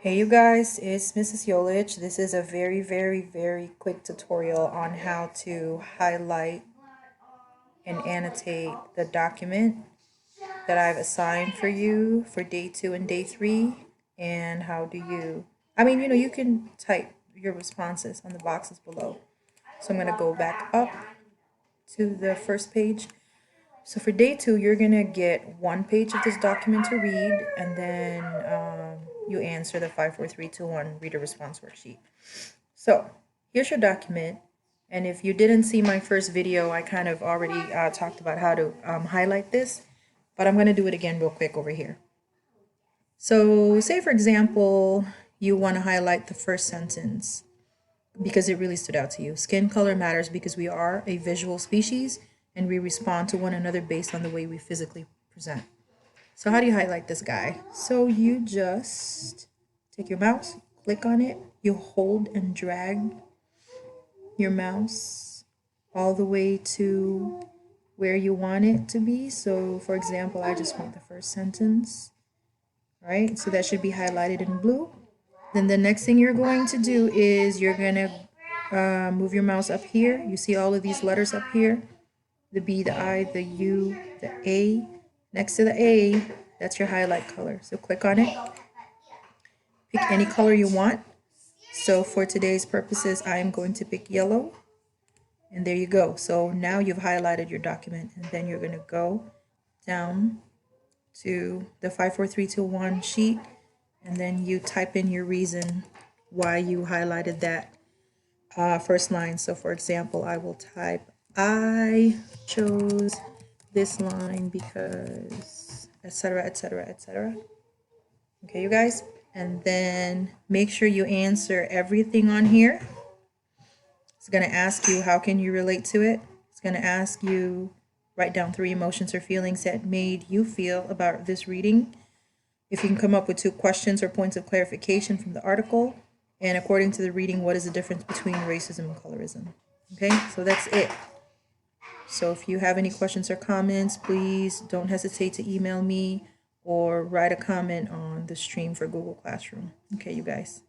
Hey you guys, it's Mrs. Yolich. This is a very quick tutorial on how to highlight and annotate the document that I've assigned for you for day 2 and day 3. And how do you, you can type your responses on the boxes below. So I'm going to go back up to the first page. So for day 2, you're going to get one page of this document to read, and then you answer the 5, 4, 3, 2, 1 reader response worksheet. So here's your document. And if you didn't see my first video, I kind of already talked about how to highlight this, but I'm going to do it again real quick over here. So say, for example, you want to highlight the first sentence because it really stood out to you. Skin color matters because we are a visual species and we respond to one another based on the way we physically present. So how do you highlight this guy? So you just take your mouse, click on it, you hold and drag your mouse all the way to where you want it to be. So for example, I just want the first sentence, right? So that should be highlighted in blue. Then the next thing you're going to do is you're going to move your mouse up here. You see all of these letters up here, the B, the I, the U, the A. Next to the A, that's your highlight color. So click on it, pick any color you want. So for today's purposes, I am going to pick yellow. And there you go. So now you've highlighted your document, and then you're going to go down to the 5, 4, 3, 2, 1 sheet, and then you type in your reason why you highlighted that first line. So for example, I will type, I chose this line because, etc., etc., etc. Okay, you guys? And then make sure you answer everything on here. It's going to ask you, how can you relate to it? It's going to ask you, write down 3 emotions or feelings that made you feel about this reading. If you can come up with 2 questions or points of clarification from the article. And according to the reading, what is the difference between racism and colorism? Okay, so that's it. So if you have any questions or comments, please don't hesitate to email me or write a comment on the stream for Google Classroom. Okay, you guys.